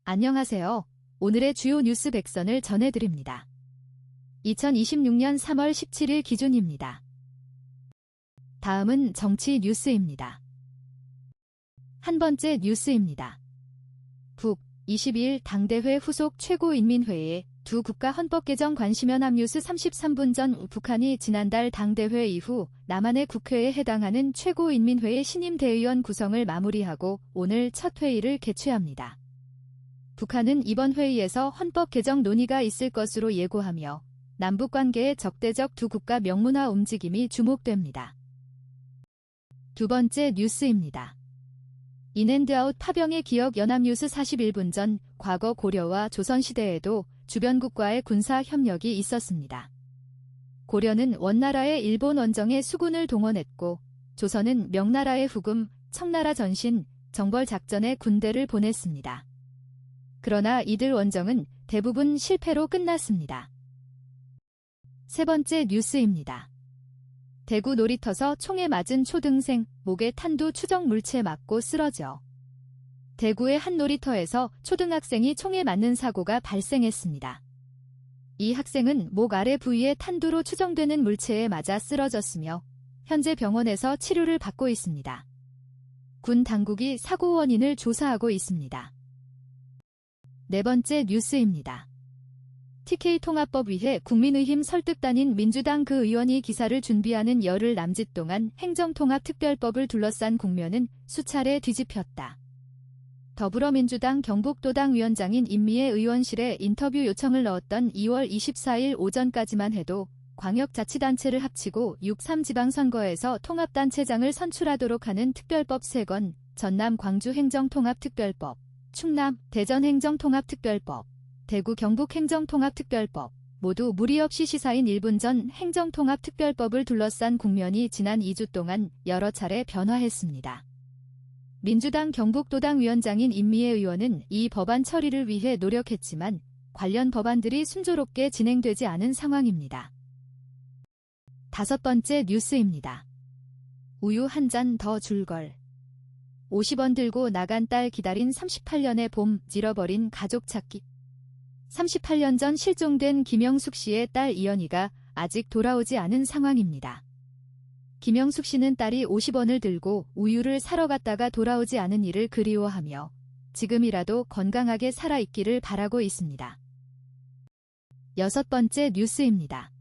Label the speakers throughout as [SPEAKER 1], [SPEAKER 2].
[SPEAKER 1] 안녕하세요. 오늘의 주요 뉴스 100선을 전해드립니다. 2026년 3월 17일 기준입니다. 다음은 정치 뉴스입니다. 한 번째 뉴스입니다. 북 22일 당대회 후속 최고인민회의 두 국가 헌법개정 관심연합 뉴스 33분 전 북한이 지난달 당대회 이후 남한의 국회에 해당하는 최고인민회의 신임 대의원 구성을 마무리하고 오늘 첫 회의를 개최합니다. 북한은 이번 회의에서 헌법 개정 논의가 있을 것으로 예고하며 남북관계의 적대적 두 국가 명문화 움직임이 주목됩니다. 두 번째 뉴스입니다. 인앤드아웃 파병의 기억 연합뉴스 41분 전 과거 고려와 조선시대에도 주변국과의 군사 협력이 있었습니다. 고려는 원나라의 일본 원정에 수군을 동원했고 조선은 명나라의 후금, 청나라 전신, 정벌 작전에 군대를 보냈습니다. 그러나 이들 원정은 대부분 실패로 끝났습니다. 세 번째 뉴스입니다. 대구 놀이터서 총에 맞은 초등생, 목에 탄두 추정 물체 맞고 쓰러져. 대구의 한 놀이터에서 초등학생이 총에 맞는 사고가 발생했습니다. 이 학생은 목 아래 부위에 탄두로 추정되는 물체에 맞아 쓰러졌으며 현재 병원에서 치료를 받고 있습니다. 군 당국이 사고 원인을 조사하고 있습니다. 네 번째 뉴스입니다. TK통합법 위해 국민의힘 설득단인 민주당 그 의원이 기사를 준비하는 열흘 남짓 동안 행정통합특별법을 둘러싼 국면은 수차례 뒤집혔다. 더불어민주당 경북도당 위원장인 임미애 의원실에 인터뷰 요청을 넣었던 2월 24일 오전까지만 해도 광역자치단체를 합치고 6.3 지방선거에서 통합단체장을 선출하도록 하는 특별법 3건, 전남 광주 행정통합특별법, 충남, 대전 행정통합특별법, 대구 경북 행정통합특별법, 모두 무리 없이 시사인 1분 전 행정통합특별법을 둘러싼 국면이 지난 2주 동안 여러 차례 변화했습니다. 민주당 경북도당 위원장인 임미애 의원은 이 법안 처리를 위해 노력했지만 관련 법안들이 순조롭게 진행되지 않은 상황입니다. 다섯 번째 뉴스입니다. 우유 한 잔 더 줄걸. 50원 들고 나간 딸 기다린 38년의 봄, 잃어버린 가족 찾기. 38년 전 실종된 김영숙 씨의 딸 이연희가 아직 돌아오지 않은 상황입니다. 김영숙 씨는 딸이 50원을 들고 우유를 사러 갔다가 돌아오지 않은 이를 그리워하며 지금이라도 건강하게 살아있기를 바라고 있습니다. 여섯 번째 뉴스입니다.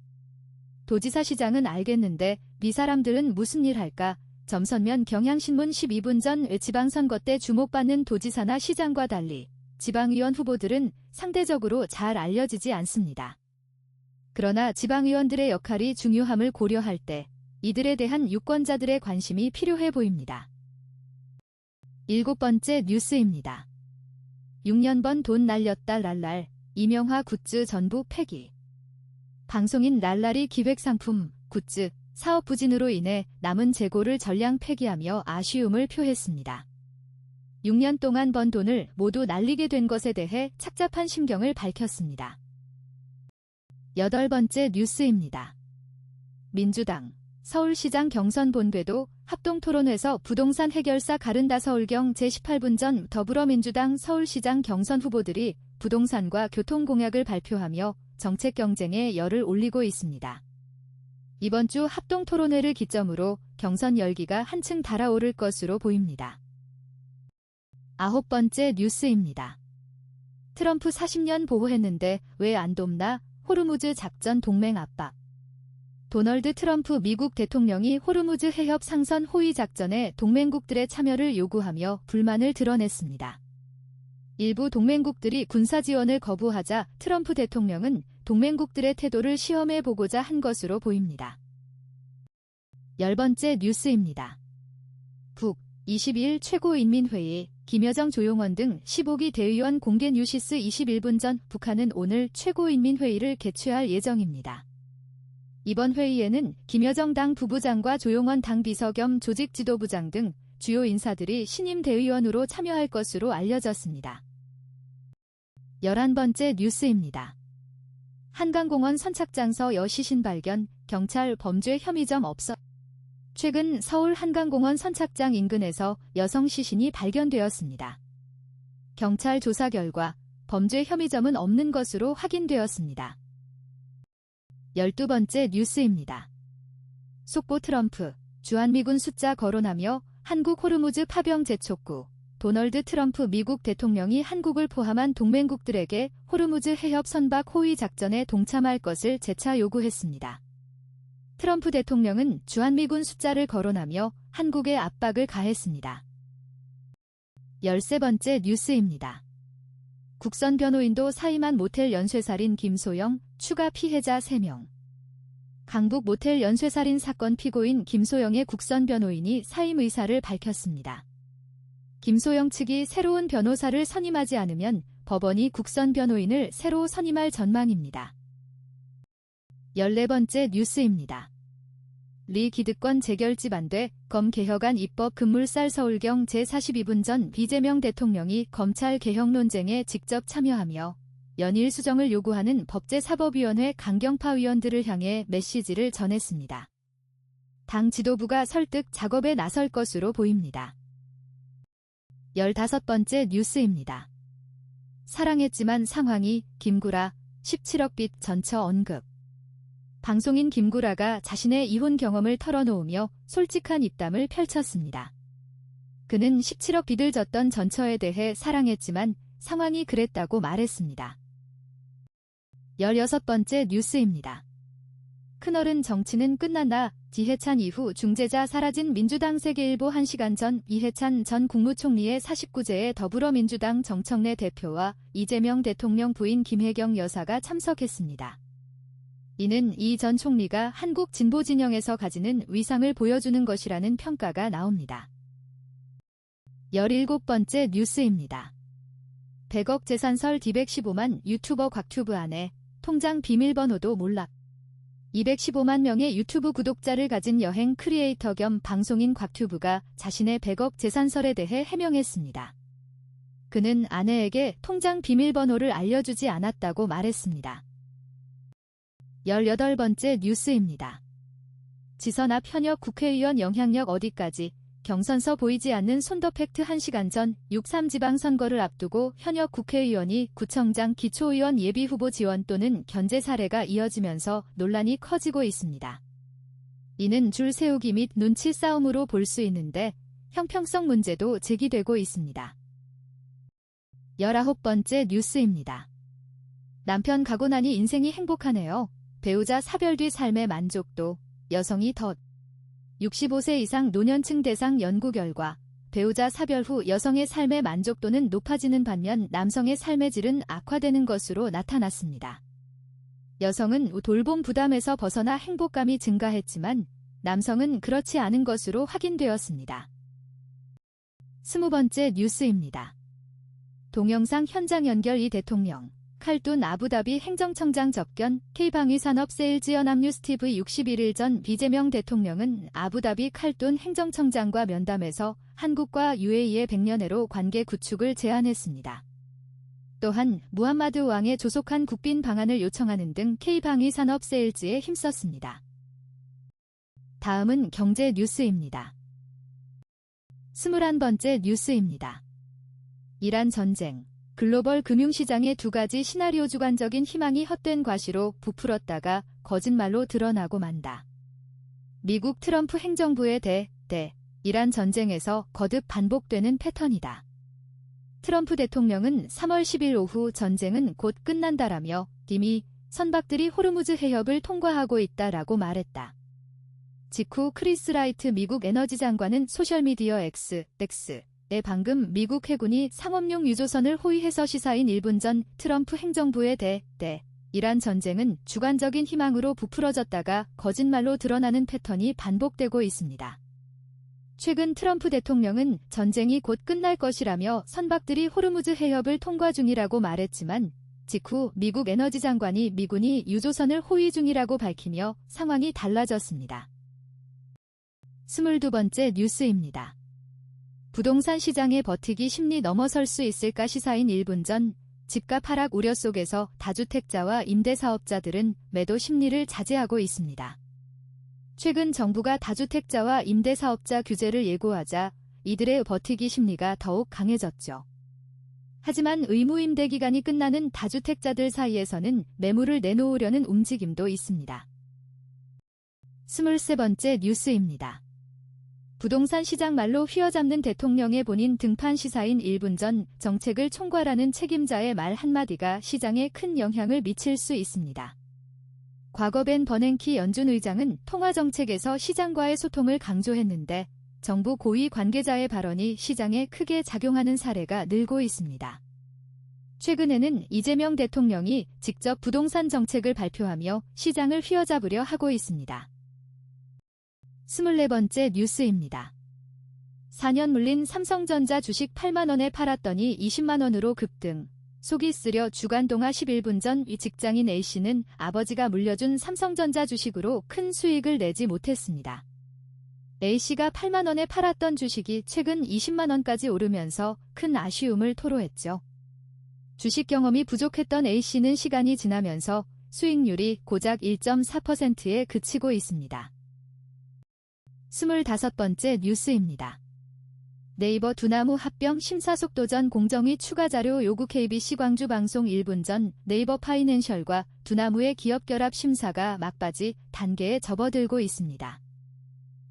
[SPEAKER 1] 도지사 시장은 알겠는데 이 사람들은 무슨 일 할까? 점선면 경향신문 12분 전 지방선거 때 주목받는 도지사나 시장과 달리 지방의원 후보들은 상대적으로 잘 알려지지 않습니다. 그러나 지방의원들의 역할이 중요함을 고려할 때 이들에 대한 유권자들의 관심이 필요해 보입니다. 일곱 번째 뉴스입니다. 6년 번 돈 날렸다 랄랄, 이명화 굿즈 전부 폐기. 방송인 랄랄이 기획상품, 굿즈, 사업 부진으로 인해 남은 재고를 전량 폐기하며 아쉬움을 표했습니다. 6년 동안 번 돈을 모두 날리게 된 것에 대해 착잡한 심경을 밝혔습니다. 여덟 번째 뉴스입니다. 민주당, 서울시장 경선 본궤도 합동토론회에서 부동산 해결사 가른다 서울경 제18분 전 더불어민주당 서울시장 경선 후보들이 부동산과 교통공약을 발표하며 정책 경쟁에 열을 올리고 있습니다. 이번 주 합동토론회를 기점으로 경선 열기가 한층 달아오를 것으로 보입니다. 아홉 번째 뉴스입니다. 트럼프 40년 보호했는데 왜 안 돕나? 호르무즈 작전 동맹 압박. 도널드 트럼프 미국 대통령이 호르무즈 해협 상선 호위 작전에 동맹국들의 참여를 요구하며 불만을 드러냈습니다. 일부 동맹국들이 군사 지원을 거부하자 트럼프 대통령은 동맹국들의 태도를 시험해 보고자 한 것으로 보입니다. 열 번째 뉴스입니다. 북 22일 최고인민회의, 김여정 조용원 등 15기 대의원 공개 뉴시스 21분 전 북한은 오늘 최고인민회의를 개최할 예정입니다. 이번 회의에는 김여정 당 부부장과 조용원 당 비서 겸 조직지도부장 등 주요 인사들이 신임 대의원으로 참여할 것으로 알려졌습니다. 11번째 뉴스입니다. 한강공원 선착장서 여시신 발견, 경찰 범죄 혐의점 없어. 최근 서울 한강공원 선착장 인근에서 여성 시신이 발견되었습니다. 경찰 조사 결과 범죄 혐의점은 없는 것으로 확인되었습니다. 12번째 뉴스입니다. 속보 트럼프, 주한미군 숫자 거론하며 한국 호르무즈 파병 재촉구. 도널드 트럼프 미국 대통령이 한국을 포함한 동맹국들에게 호르무즈 해협 선박 호위 작전에 동참할 것을 재차 요구했습니다. 트럼프 대통령은 주한미군 숫자를 거론하며 한국에 압박을 가했습니다. 13번째 뉴스입니다. 국선 변호인도 사임한 모텔 연쇄살인 김소영, 추가 피해자 3명. 강북 모텔 연쇄살인 사건 피고인 김소영의 국선 변호인이 사임 의사를 밝혔습니다. 김소영 측이 새로운 변호사를 선임하지 않으면 법원이 국선 변호인을 새로 선임할 전망입니다. 14번째 뉴스입니다. 리 기득권 재결집 안돼 검 개혁안 입법 급물살 서울경 제42분 전 이재명 대통령이 검찰 개혁 논쟁에 직접 참여하며 연일 수정을 요구하는 법제사법위원회 강경파 위원들을 향해 메시지를 전했습니다. 당 지도부가 설득 작업에 나설 것으로 보입니다. 15번째 뉴스입니다. 사랑했지만 상황이 김구라 17억 빚 전처 언급. 방송인 김구라가 자신의 이혼 경험을 털어놓으며 솔직한 입담을 펼쳤습니다. 그는 17억 빚을 졌던 전처에 대해 사랑했지만 상황이 그랬다고 말했습니다. 16번째 뉴스입니다. 큰어른 정치는 끝났나. 이해찬 이후 중재자 사라진 민주당 세계일보 1시간 전 이해찬 전 국무총리의 49제의 더불어민주당 정청래 대표와 이재명 대통령 부인 김혜경 여사가 참석했습니다. 이는 이 전 총리가 한국 진보 진영에서 가지는 위상을 보여주는 것이라는 평가가 나옵니다. 17번째 뉴스입니다. 100억 재산설 D115만 유튜버 곽튜브 아내, 통장 비밀번호도 몰락. 215만 명의 유튜브 구독자를 가진 여행 크리에이터 겸 방송인 곽튜브가 자신의 100억 재산설에 대해 해명했습니다. 그는 아내에게 통장 비밀번호를 알려주지 않았다고 말했습니다. 18번째 뉴스입니다. 지선 앞 현역 국회의원 영향력 어디까지? 경선서 보이지 않는 손더팩트 1시간 전 6.3 지방선거를 앞두고 현역 국회의원이 구청장 기초의원 예비후보 지원 또는 견제 사례가 이어지면서 논란이 커지고 있습니다. 이는 줄 세우기 및 눈치 싸움으로 볼 수 있는데 형평성 문제도 제기되고 있습니다. 19번째 뉴스입니다. 남편 가고 나니 인생이 행복하네요. 배우자 사별 뒤 삶의 만족도, 여성이 덧. 65세 이상 노년층 대상 연구 결과 배우자 사별 후 여성의 삶의 만족도는 높아지는 반면 남성의 삶의 질은 악화되는 것으로 나타났습니다. 여성은 돌봄 부담에서 벗어나 행복감이 증가했지만 남성은 그렇지 않은 것으로 확인되었습니다. 20번째 뉴스입니다. 동영상 현장 연결 이 대통령. 칼둔 아부다비 행정청장 접견, K방위산업세일즈 연합뉴스TV 61일 전 이재명 대통령은 아부다비 칼둔 행정청장과 면담에서 한국과 UAE의 100년해로 관계 구축을 제안했습니다. 또한 무함마드 왕의 조속한 국빈 방한을 요청하는 등 K방위산업세일즈에 힘썼습니다. 다음은 경제 뉴스입니다. 21번째 뉴스입니다. 이란 전쟁. 글로벌 금융시장의 두 가지 시나리오 주관적인 희망이 헛된 과시로 부풀었다가 거짓말로 드러나고 만다. 미국 트럼프 행정부의 이란 전쟁에서 거듭 반복되는 패턴이다. 트럼프 대통령은 3월 10일 오후 전쟁은 곧 끝난다라며 이미 선박들이 호르무즈 해협을 통과하고 있다라고 말했다. 직후 크리스 라이트 미국 에너지 장관은 소셜미디어 X에 방금 미국 해군이 상업용 유조선을 호위해서 시사인 1분 전 트럼프 행정부의 이란 전쟁은 주관적인 희망으로 부풀어졌다가 거짓말로 드러나는 패턴이 반복되고 있습니다. 최근 트럼프 대통령은 전쟁이 곧 끝날 것이라며 선박들이 호르무즈 해협을 통과 중이라고 말했지만 직후 미국 에너지 장관이 미군이 유조선을 호위 중이라고 밝히며 상황이 달라졌습니다. 22번째 뉴스입니다. 부동산 시장의 버티기 심리 넘어설 수 있을까 시사인 1분 전 집값 하락 우려 속에서 다주택자와 임대사업자들은 매도 심리를 자제하고 있습니다. 최근 정부가 다주택자와 임대사업자 규제를 예고하자 이들의 버티기 심리가 더욱 강해졌죠. 하지만 의무임대 기간이 끝나는 다주택자들 사이에서는 매물을 내놓으려는 움직임도 있습니다. 23번째 뉴스입니다. 부동산 시장 말로 휘어잡는 대통령의 본인 등판 시사인 1분 전 정책을 총괄하는 책임자의 말 한마디가 시장에 큰 영향을 미칠 수 있습니다. 과거 벤 버냉키 연준 의장은 통화정책에서 시장과의 소통을 강조했는데 정부 고위 관계자의 발언이 시장에 크게 작용하는 사례가 늘고 있습니다. 최근에는 이재명 대통령이 직접 부동산 정책을 발표하며 시장을 휘어잡으려 하고 있습니다. 24번째 뉴스입니다. 4년 물린 삼성전자 주식 8만원에 팔았더니 20만원으로 급등. 속이 쓰려 주간동화 11분 전 이 직장인 A씨는 아버지가 물려준 삼성전자 주식으로 큰 수익을 내지 못했습니다. A씨가 8만원에 팔았던 주식이 최근 20만원까지 오르면서 큰 아쉬움을 토로했죠. 주식 경험이 부족했던 A씨는 시간이 지나면서 수익률이 고작 1.4%에 그치고 있습니다. 25번째 뉴스입니다. 네이버 두나무 합병 심사속도전 공정위 추가 자료 요구 KBC 광주 방송 1분 전 네이버 파이낸셜과 두나무의 기업 결합 심사가 막바지 단계에 접어들고 있습니다.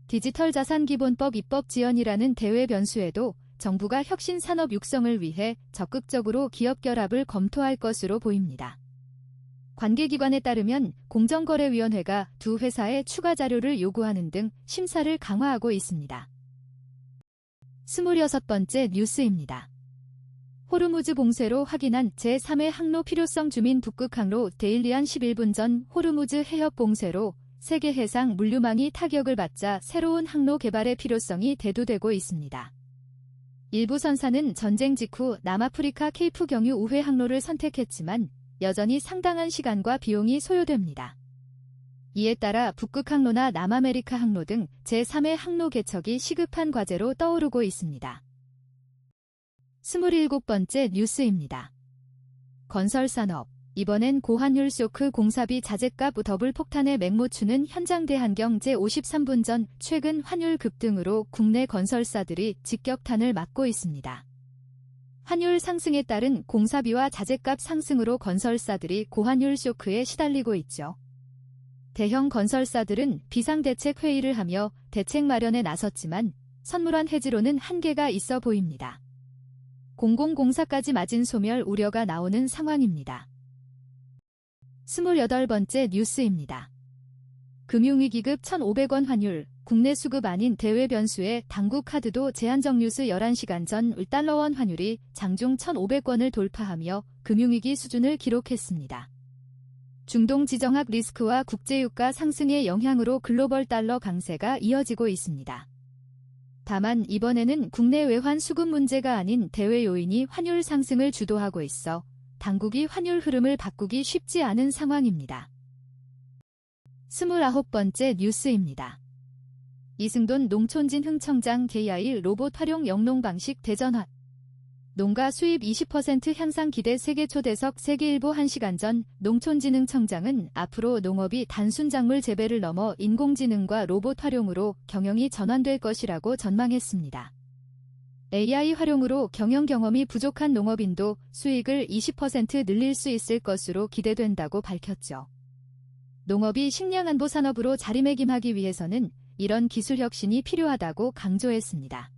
[SPEAKER 1] 디지털 자산 기본법 입법 지연이라는 대외 변수에도 정부가 혁신 산업 육성을 위해 적극적으로 기업 결합을 검토할 것으로 보입니다. 관계기관에 따르면 공정거래위원회가 두 회사의 추가 자료를 요구하는 등 심사를 강화하고 있습니다. 26번째 뉴스입니다. 호르무즈 봉쇄로 확인한 제3의 항로 필요성 주민 북극 항로 데일리안 11분 전 호르무즈 해협 봉쇄로 세계 해상 물류망이 타격을 받자 새로운 항로 개발의 필요성이 대두되고 있습니다. 일부 선사는 전쟁 직후 남아프리카 케이프 경유 우회 항로를 선택했지만 여전히 상당한 시간과 비용이 소요됩니다. 이에 따라 북극 항로나 남아메리카 항로 등 제3의 항로 개척이 시급한 과제로 떠오르고 있습니다. 27번째 뉴스입니다. 건설산업. 이번엔 고환율 쇼크 공사비 자재값 더블 폭탄의 맹모추는 현장 대한경 제53분 전 최근 환율 급등으로 국내 건설사들이 직격탄을 맞고 있습니다. 환율 상승에 따른 공사비와 자재값 상승으로 건설사들이 고환율 쇼크에 시달리고 있죠. 대형 건설사들은 비상대책 회의를 하며 대책 마련에 나섰지만 선물한 해지로는 한계가 있어 보입니다. 공공공사까지 맞은 소멸 우려가 나오는 상황입니다. 28번째 뉴스입니다. 금융위기급 1,500원 환율, 국내 수급 아닌 대외 변수에 당국 카드도 제한적 뉴스 11시간 전 1달러원 환율이 장중 1,500원을 돌파하며 금융위기 수준을 기록했습니다. 중동 지정학 리스크와 국제유가 상승의 영향으로 글로벌 달러 강세가 이어지고 있습니다. 다만 이번에는 국내 외환 수급 문제가 아닌 대외 요인이 환율 상승을 주도하고 있어 당국이 환율 흐름을 바꾸기 쉽지 않은 상황입니다. 29번째 뉴스입니다. 이승돈 농촌진흥청장 KI 로봇 활용 영농 방식 대전환. 농가 수입 20% 향상 기대 세계 초대석 세계일보 1시간 전 농촌진흥청장은 앞으로 농업이 단순 작물 재배를 넘어 인공지능과 로봇 활용으로 경영이 전환될 것이라고 전망했습니다. AI 활용으로 경영 경험이 부족한 농업인도 수익을 20% 늘릴 수 있을 것으로 기대된다고 밝혔죠. 농업이 식량안보 산업으로 자리매김하기 위해서는 이런 기술 혁신이 필요하다고 강조했습니다.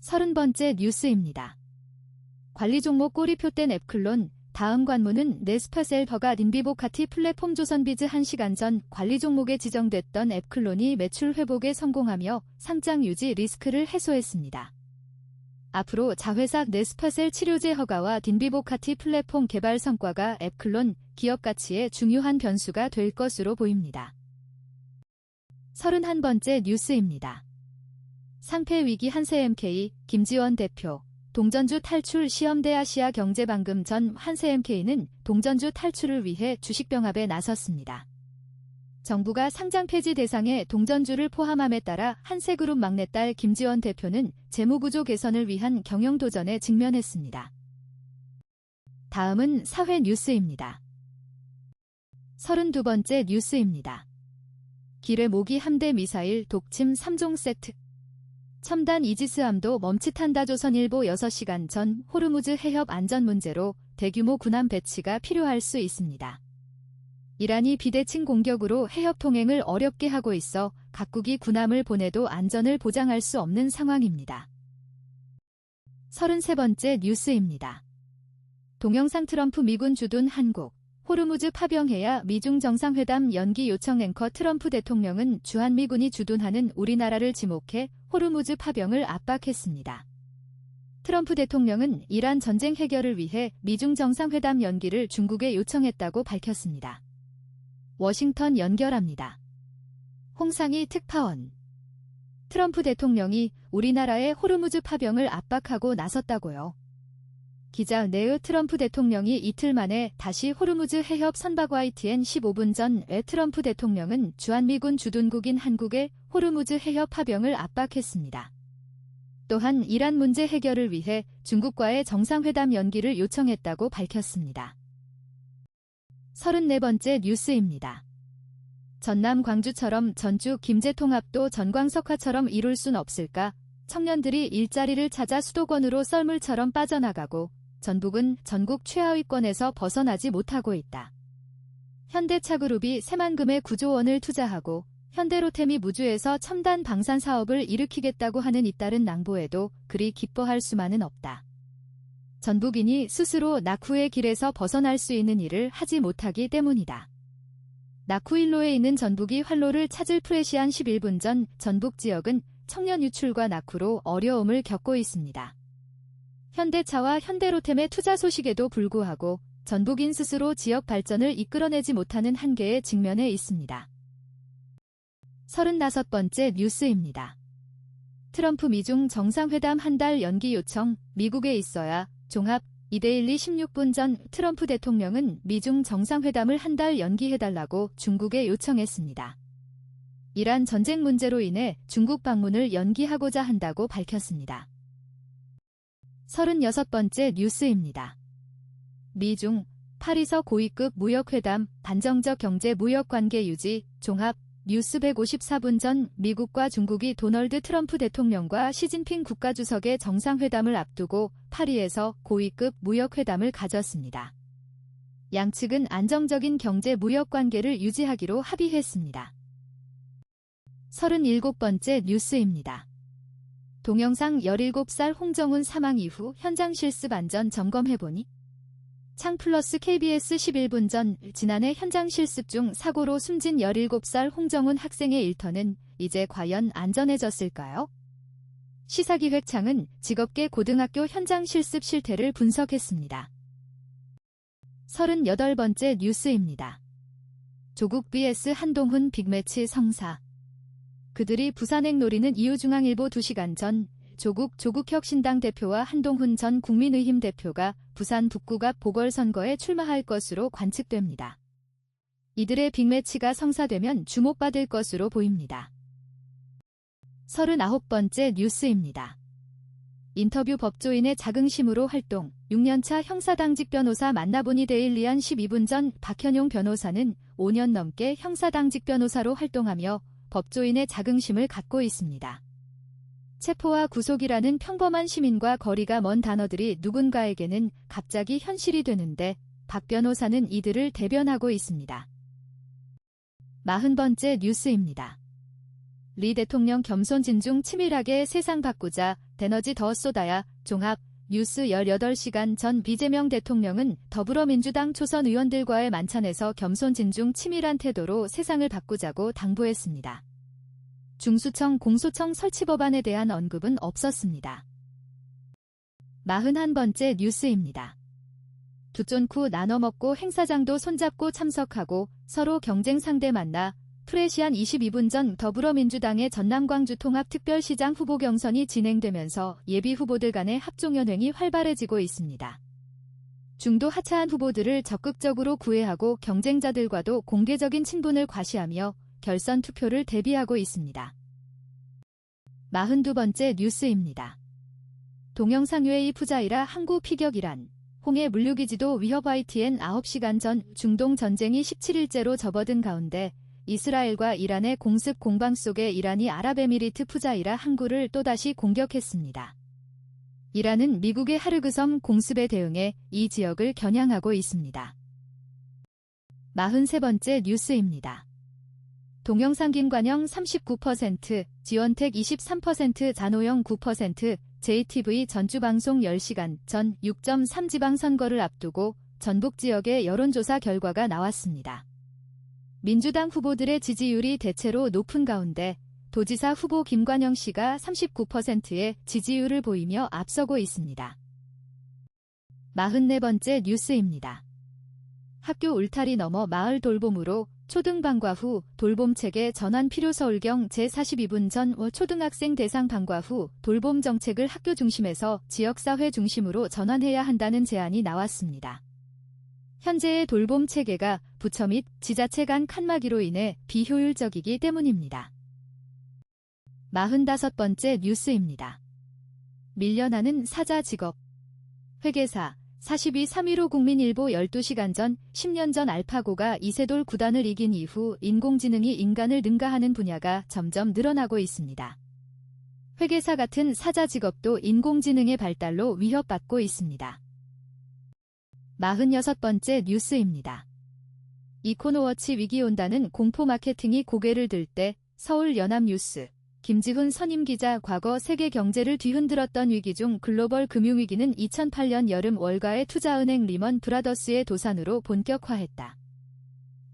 [SPEAKER 1] 30번째 뉴스입니다. 관리 종목 꼬리표 뗀 앱클론, 다음 관문은 네스파셀버가 딘비보카티 플랫폼 조선비즈 1시간 전 관리 종목에 지정됐던 앱클론이 매출 회복에 성공하며 상장 유지 리스크를 해소했습니다. 앞으로 자회사 네스파셀 치료제 허가와 딘비보카티 플랫폼 개발 성과가 앱클론 기업 가치에 중요한 변수가 될 것으로 보입니다. 31번째 뉴스입니다. 상폐위기 한세MK, 김지원 대표, 동전주 탈출 시험대 아시아 경제방금 전 한세MK는 동전주 탈출을 위해 주식병합에 나섰습니다. 정부가 상장 폐지 대상에 동전주를 포함함에 따라 한세그룹 막내딸 김지원 대표는 재무구조 개선을 위한 경영도전에 직면했습니다. 다음은 사회 뉴스입니다. 32번째 뉴스입니다. 길의 모기 함대 미사일 독침 3종 세트. 첨단 이지스함도 멈칫한다. 조선일보 6시간 전 호르무즈 해협 안전 문제로 대규모 군함 배치가 필요할 수 있습니다. 이란이 비대칭 공격으로 해협 통행을 어렵게 하고 있어 각국이 군함을 보내도 안전을 보장할 수 없는 상황입니다. 33번째 뉴스입니다. 동영상 트럼프 미군 주둔 한국, 호르무즈 파병해야 미중 정상회담 연기 요청. 앵커 트럼프 대통령은 주한미군이 주둔하는 우리나라를 지목해 호르무즈 파병을 압박했습니다. 트럼프 대통령은 이란 전쟁 해결을 위해 미중 정상회담 연기를 중국에 요청했다고 밝혔습니다. 워싱턴 연결합니다. 홍상희 특파원. 트럼프 대통령이 우리나라의 호르무즈 파병을 압박하고 나섰다고요. 기자 네의 트럼프 대통령이 이틀 만에 다시 호르무즈 해협 선박. YTN 15분 전에 트럼프 대통령은 주한미군 주둔국인 한국의 호르무즈 해협 파병을 압박했습니다. 또한 이란 문제 해결을 위해 중국과의 정상회담 연기를 요청했다고 밝혔습니다. 34번째 뉴스입니다. 전남 광주처럼 전주 김제통합도 전광석화처럼 이룰 순 없을까? 청년들이 일자리를 찾아 수도권으로 썰물처럼 빠져나가고 전북은 전국 최하위권에서 벗어나지 못하고 있다. 현대차그룹이 새만금의 9조 원을 투자하고 현대로템이 무주에서 첨단 방산 사업을 일으키겠다고 하는 잇따른 낭보에도 그리 기뻐할 수만은 없다. 전북인이 스스로 낙후의 길에서 벗어날 수 있는 일을 하지 못하기 때문이다. 낙후일로에 있는 전북이 활로를 찾을 프레시안 11분 전 전북 지역은 청년 유출과 낙후로 어려움을 겪고 있습니다. 현대차와 현대로템의 투자 소식에도 불구하고 전북인 스스로 지역 발전을 이끌어내지 못하는 한계에 직면해 있습니다. 35번째 뉴스입니다. 트럼프 미중 정상회담 한 달 연기 요청. 미국에 있어야 종합. 이데일리 16분 전 트럼프 대통령은 미중 정상회담을 한 달 연기해달라고 중국에 요청했습니다. 이란 전쟁 문제로 인해 중국 방문을 연기하고자 한다고 밝혔습니다. 36번째 뉴스입니다. 미중, 파리서 고위급 무역회담, 단정적 경제 무역 관계 유지, 종합. 뉴스 154분 전 미국과 중국이 도널드 트럼프 대통령과 시진핑 국가주석의 정상회담을 앞두고 파리에서 고위급 무역회담을 가졌습니다. 양측은 안정적인 경제 무역 관계를 유지하기로 합의했습니다. 37번째 뉴스입니다. 동영상 17살 홍정훈 사망 이후 현장 실습 안전 점검해보니 창플러스 KBS 11분 전 지난해 현장 실습 중 사고로 숨진 17살 홍정훈 학생의 일터는 이제 과연 안전해졌을까요? 시사기획창은 직업계 고등학교 현장 실습 실태를 분석했습니다. 38번째 뉴스입니다. 조국 vs 한동훈 빅매치 성사. 그들이 부산행 노리는 이유. 중앙일보 2시간 전 조국혁신당 대표와 한동훈 전 국민의힘 대표가 부산 북구 앞 보궐선거에 출마할 것으로 관측됩니다. 이들의 빅매치가 성사되면 주목받을 것으로 보입니다. 39번째 뉴스입니다. 인터뷰. 법조인의 자긍심으로 활동. 6년차 형사당직 변호사 만나보니 데일리안 12분 전 박현용 변호사는 5년 넘게 형사당직 변호사로 활동하며 법조인의 자긍심을 갖고 있습니다. 체포와 구속이라는 평범한 시민과 거리가 먼 단어들이 누군가에게는 갑자기 현실이 되는데 박 변호사는 이들을 대변하고 있습니다. 40번째 뉴스입니다. 리 대통령 겸손 진중 치밀하게 세상 바꾸자. 에너지 더 쏟아야. 종합. 뉴스 18시간 전 이재명 대통령은 더불어민주당 초선 의원들과의 만찬에서 겸손 진중 치밀한 태도로 세상을 바꾸자고 당부했습니다. 중수청 공소청 설치 법안에 대한 언급은 없었습니다. 41번째 뉴스입니다. 두쫀쿠 나눠 먹고 행사장도 손잡고 참석하고 서로 경쟁 상대 만나. 프레시안 22분 전 더불어민주당의 전남광주 통합특별시장 후보 경선이 진행되면서 예비 후보들 간의 합종연횡이 활발해지고 있습니다. 중도 하차한 후보들을 적극적으로 구애하고 경쟁자들과도 공개적인 친분을 과시하며 결선 투표를 대비하고 있습니다. 42번째 뉴스입니다. 동영상 UAE 푸자이라 항구 피격. 이란 홍해 물류기지도 위협. YTN 9시간 전 중동 전쟁이 17일째로 접어든 가운데 이스라엘과 이란의 공습 공방 속에 이란이 아랍에미리트 푸자이라 항구를 또다시 공격했습니다. 이란은 미국의 하르그섬 공습에 대응해 이 지역을 겨냥하고 있습니다. 43번째 뉴스입니다. 동영상 김관영 39%, 지원택 23%, 잔호영 9%, JTV 전주방송 10시간 전 6.3 지방선거를 앞두고 전북 지역의 여론조사 결과가 나왔습니다. 민주당 후보들의 지지율이 대체로 높은 가운데 도지사 후보 김관영 씨가 39%의 지지율을 보이며 앞서고 있습니다. 44번째 뉴스입니다. 학교 울타리 넘어 마을 돌봄으로 초등방과 후 돌봄체계 전환 필요 서울경 제42분 전 초등학생 대상 방과 후 돌봄 정책을 학교 중심에서 지역사회 중심으로 전환해야 한다는 제안이 나왔습니다. 현재의 돌봄 체계가 부처 및 지자체 간 칸막이로 인해 비효율적이기 때문입니다. 45번째 뉴스입니다. 밀려나는 사자 직업. 회계사 42-315 국민일보 12시간 전 10년 전 알파고가 이세돌 구단을 이긴 이후 인공지능이 인간을 능가하는 분야가 점점 늘어나고 있습니다. 회계사 같은 사자 직업도 인공지능의 발달로 위협받고 있습니다. 46번째 뉴스입니다. 이코노워치 위기 온다는 공포 마케팅이 고개를 들 때 서울 연합뉴스 김지훈 선임기자 과거 세계 경제를 뒤흔들었던 위기 중 글로벌 금융위기는 2008년 여름 월가의 투자은행 리먼 브라더스의 도산으로 본격화했다.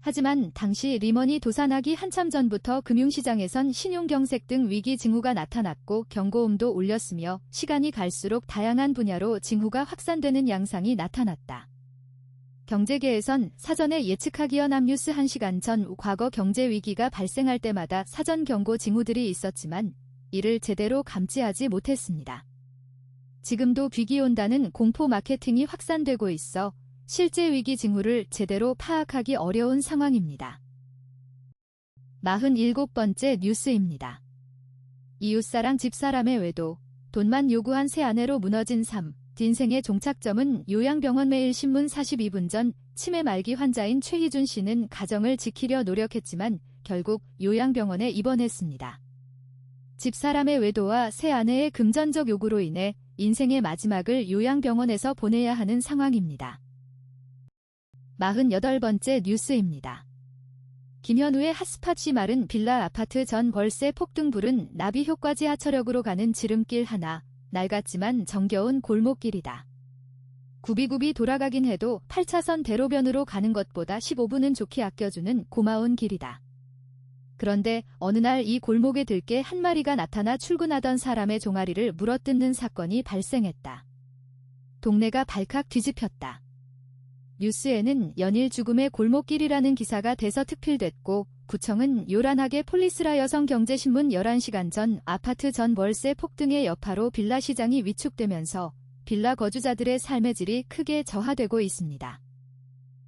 [SPEAKER 1] 하지만 당시 리먼이 도산하기 한참 전부터 금융시장에선 신용경색 등 위기 징후가 나타났고 경고음도 울렸으며 시간이 갈수록 다양한 분야로 징후가 확산되는 양상이 나타났다. 경제계에선 사전에 예측하기 연합뉴스 1시간 전 과거 경제위기가 발생할 때마다 사전 경고 징후들이 있었지만 이를 제대로 감지하지 못했습니다. 지금도 위기 온다는 공포 마케팅이 확산되고 있어 실제 위기 징후를 제대로 파악하기 어려운 상황입니다. 47번째 뉴스입니다. 이웃사랑 집사람의 외도, 돈만 요구한 새 아내로 무너진 삶. 인생의 종착점은 요양병원. 매일신문 42분 전 치매 말기 환자인 최희준 씨는 가정을 지키려 노력했지만 결국 요양병원에 입원했습니다. 집사람의 외도와 새 아내의 금전적 요구로 인해 인생의 마지막을 요양병원에서 보내야 하는 상황입니다. 48번째 뉴스입니다. 김현우의 핫스팟이 마른 빌라 아파트 전 월세 폭등 불은 나비 효과 지하철역으로 가는 지름길 하나. 낡았지만 정겨운 골목길이다. 굽이굽이 돌아가긴 해도 8차선 대로변으로 가는 것보다 15분은 좋게 아껴주는 고마운 길이다. 그런데 어느 날 이 골목에 들개 한 마리가 나타나 출근하던 사람의 종아리를 물어뜯는 사건이 발생했다. 동네가 발칵 뒤집혔다. 뉴스에는 연일 죽음의 골목길이라는 기사가 대서특필됐고 구청은 요란하게 폴리스라 여성경제신문 11시간 전 아파트 전 월세 폭등의 여파로 빌라 시장이 위축되면서 빌라 거주자들의 삶의 질이 크게 저하되고 있습니다.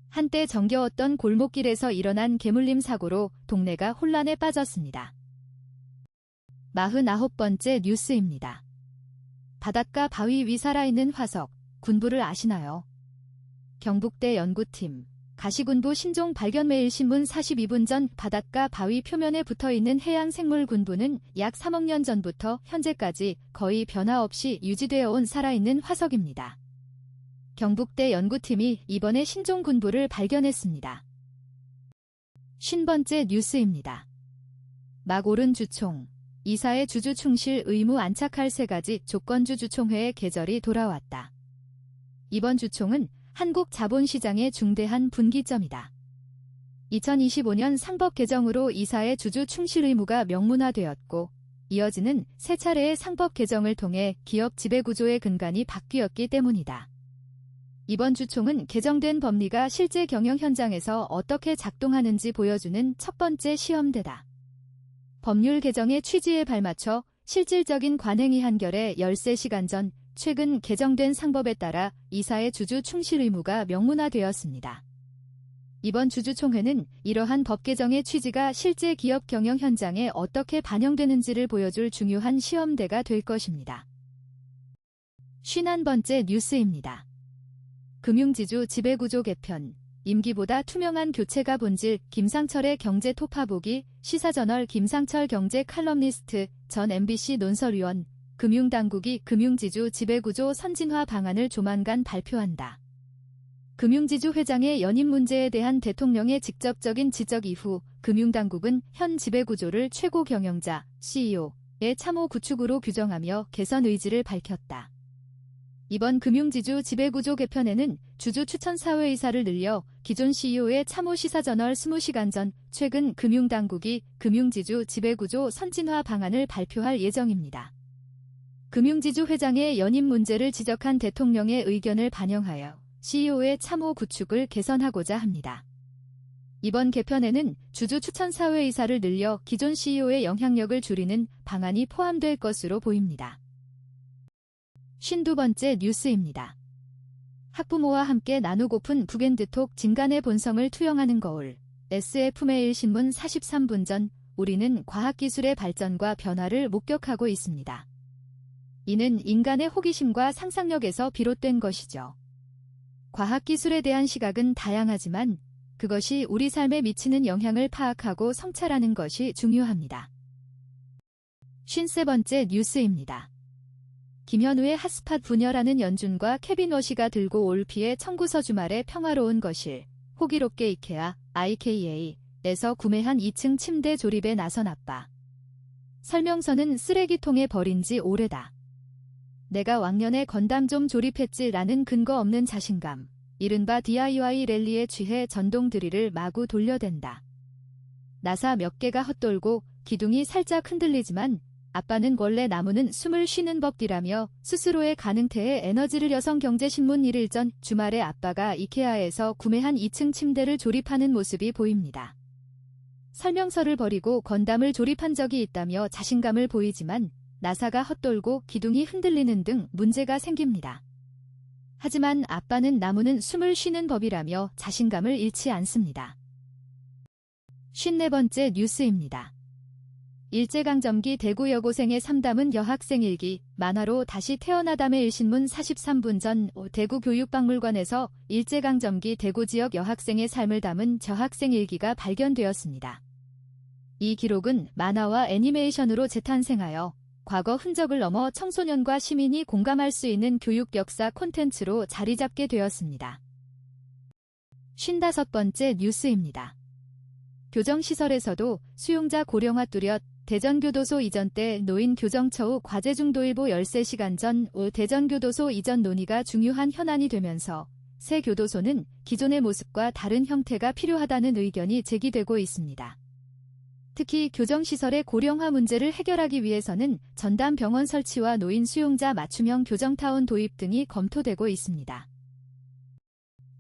[SPEAKER 1] 한때 정겨웠던 골목길에서 일어난 개물림 사고로 동네가 혼란에 빠졌습니다. 49번째 뉴스입니다. 바닷가 바위 위 살아있는 화석, 군부를 아시나요? 경북대 연구팀 가시군부 신종 발견. 매일신문 42분 전 바닷가 바위 표면에 붙어있는 해양생물 군부는 약 3억 년 전부터 현재까지 거의 변화 없이 유지되어 온 살아있는 화석입니다. 경북대 연구팀이 이번에 신종 군부를 발견했습니다. 50번째 뉴스입니다. 막 오른 주총. 이사의 주주 충실 의무 안착할 3가지 조건주 주총회의 계절이 돌아왔다. 이번 주총은 한국 자본시장의 중대한 분기점이다. 2025년 상법 개정으로 이사의 주주 충실 의무가 명문화되었고 이어지는 세 차례의 상법 개정을 통해 기업 지배구조의 근간이 바뀌었기 때문이다. 이번 주총은 개정된 법리가 실제 경영 현장에서 어떻게 작동하는지 보여주는 첫 번째 시험대다. 법률 개정의 취지에 발맞춰 실질적인 관행이 한결에 13시간 전 최근 개정된 상법에 따라 이사의 주주 충실 의무가 명문화되었습니다. 이번 주주총회는 이러한 법 개정의 취지가 실제 기업 경영 현장에 어떻게 반영되는지를 보여줄 중요한 시험대가 될 것입니다. 51번째 뉴스입니다. 금융지주 지배구조 개편. 임기보다 투명한 교체가 본질, 김상철의 경제 토파보기, 시사저널 김상철 경제 칼럼니스트, 전 MBC 논설위원, 금융당국이 금융지주 지배구조 선진화 방안을 조만간 발표한다. 금융지주 회장의 연임 문제에 대한 대통령의 직접적인 지적 이후 금융당국은 현 지배구조를 최고 경영자, CEO의 참호 구축으로 규정하며 개선 의지를 밝혔다. 이번 금융지주 지배구조 개편에는 주주 추천 사회이사를 늘려 기존 CEO의 참호 시사저널 20시간 전 최근 금융당국이 금융지주 지배구조 선진화 방안을 발표할 예정입니다. 금융지주 회장의 연임 문제를 지적한 대통령의 의견을 반영하여 CEO의 참호 구축을 개선하고자 합니다. 이번 개편에는 주주 추천 사회이사를 늘려 기존 CEO의 영향력을 줄이는 방안이 포함될 것으로 보입니다. 52번째 뉴스입니다. 학부모와 함께 나누고픈 북앤드톡 진간의 본성을 투영하는 거울. SF매일신문 43분 전 우리는 과학기술의 발전과 변화를 목격하고 있습니다. 이는 인간의 호기심과 상상력에서 비롯된 것이죠. 과학기술에 대한 시각은 다양하지만 그것이 우리 삶에 미치는 영향을 파악하고 성찰하는 것이 중요합니다. 53번째 뉴스입니다. 김현우의 핫스팟 분열하는 연준과 케빈 워시가 들고 올 피해 청구서 주말에 평화로운 거실, 호기롭게 이케아, IKEA에서 구매한 2층 침대 조립에 나선 아빠. 설명서는 쓰레기통에 버린 지 오래다. 내가 왕년에 건담 좀 조립했지 라는 근거 없는 자신감, 이른바 DIY 랠리에 취해 전동 드릴을 마구 돌려댄다. 나사 몇 개가 헛돌고 기둥이 살짝 흔들리지만 아빠는 원래 나무는 숨을 쉬는 법디라며 스스로의 가능태에 에너지를 여성경제신문 1일 전 주말에 아빠가 이케아에서 구매한 2층 침대를 조립하는 모습이 보입니다. 설명서를 버리고 건담을 조립한 적이 있다며 자신감을 보이지만 나사가 헛돌고 기둥이 흔들리는 등 문제가 생깁니다. 하지만 아빠는 나무는 숨을 쉬는 법이라며 자신감을 잃지 않습니다. 54번째 뉴스입니다. 일제강점기 대구 여고생의 삶담은 여학생 일기, 만화로 다시 태어나담의 일신문 43분 전 대구 교육박물관에서 일제강점기 대구 지역 여학생의 삶을 담은 저학생 일기가 발견되었습니다. 이 기록은 만화와 애니메이션으로 재탄생하여 과거 흔적을 넘어 청소년과 시민이 공감할 수 있는 교육 역사 콘텐츠로 자리잡게 되었습니다. 55번째 뉴스입니다. 교정시설에서도 수용자 고령화 뚜렷, 대전교도소 이전 때 노인 교정처 후 과제중도일보 13시간 전 대전교도소 이전 논의가 중요한 현안이 되면서 새 교도소는 기존의 모습과 다른 형태가 필요하다는 의견이 제기되고 있습니다. 특히 교정시설의 고령화 문제를 해결하기 위해서는 전담 병원 설치와 노인 수용자 맞춤형 교정타운 도입 등이 검토되고 있습니다.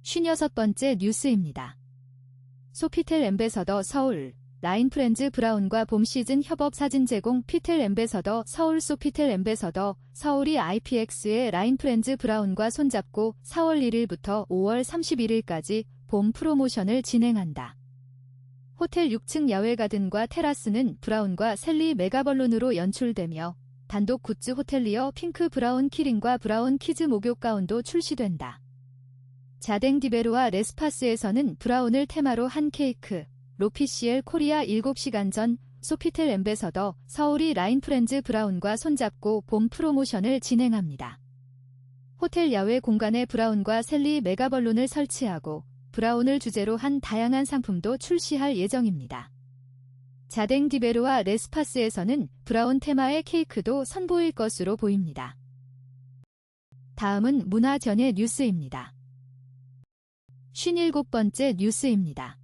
[SPEAKER 1] 56번째 뉴스입니다. 소피텔 엠베서더 서울, 라인프렌즈 브라운과 봄 시즌 협업 사진 제공 피텔 엠베서더 서울 소피텔 엠베서더 서울이 IPX의 라인프렌즈 브라운과 손잡고 4월 1일부터 5월 31일까지 봄 프로모션을 진행한다. 호텔 6층 야외 가든과 테라스는 브라운과 셀리 메가벌룬으로 연출되며 단독 굿즈 호텔리어 핑크 브라운 키링과 브라운 키즈 목욕 가운도 출시된다. 자댕 디베르와 레스파스에서는 브라운을 테마로 한 케이크, 로피시엘 코리아 7시간 전 소피텔 엠베서더 서울이 라인프렌즈 브라운과 손잡고 봄 프로모션을 진행합니다. 호텔 야외 공간에 브라운과 셀리 메가벌룬을 설치하고 브라운을 주제로 한 다양한 상품도 출시할 예정입니다. 자댕 디베르와 레스파스에서는 브라운 테마의 케이크도 선보일 것으로 보입니다. 다음은 문화전예 뉴스입니다. 57번째 뉴스입니다.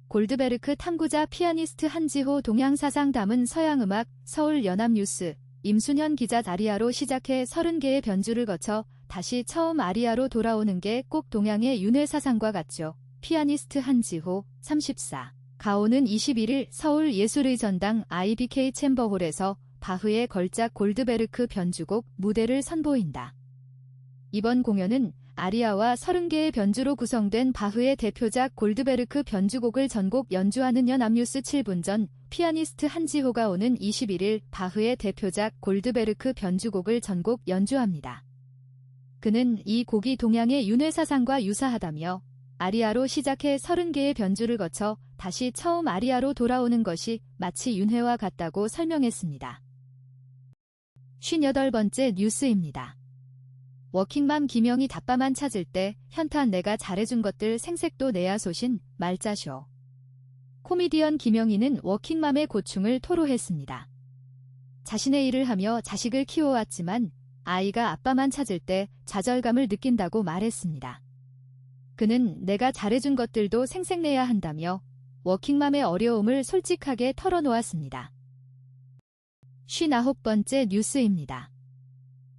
[SPEAKER 1] 골드베르크 탐구자 피아니스트 한지호 동양사상 담은 서양음악 서울 연합뉴스 임순현 기자 아리아로 시작해 30개의 변주를 거쳐 다시 처음 아리아로 돌아오는 게 꼭 동양의 윤회사상과 같죠. 피아니스트 한지호 34 가오는 21일 서울 예술의 전당 IBK 챔버홀에서 바흐의 걸작 골드베르크 변주곡 무대를 선보인다. 이번 공연은 아리아와 30개의 변주로 구성된 바흐의 대표작 골드베르크 변주곡을 전곡 연주하는 연합뉴스 7분 전 피아니스트 한지호가 오는 21일 바흐의 대표작 골드베르크 변주곡을 전곡 연주합니다. 그는 이 곡이 동양의 윤회사상과 유사하다며 아리아로 시작해 30개의 변주를 거쳐 다시 처음 아리아로 돌아오는 것이 마치 윤회와 같다고 설명했습니다. 58번째 뉴스입니다. 워킹맘 김영희 답바만 찾을 때 현타 내가 잘해준 것들 생색도 내야 소신 말자쇼. 코미디언 김영희는 워킹맘의 고충을 토로했습니다. 자신의 일을 하며 자식을 키워왔지만 아이가 아빠만 찾을 때 좌절감을 느낀다고 말했습니다. 그는 내가 잘해준 것들도 생색내야 한다며 워킹맘의 어려움을 솔직하게 털어놓았습니다. 59번째 뉴스입니다.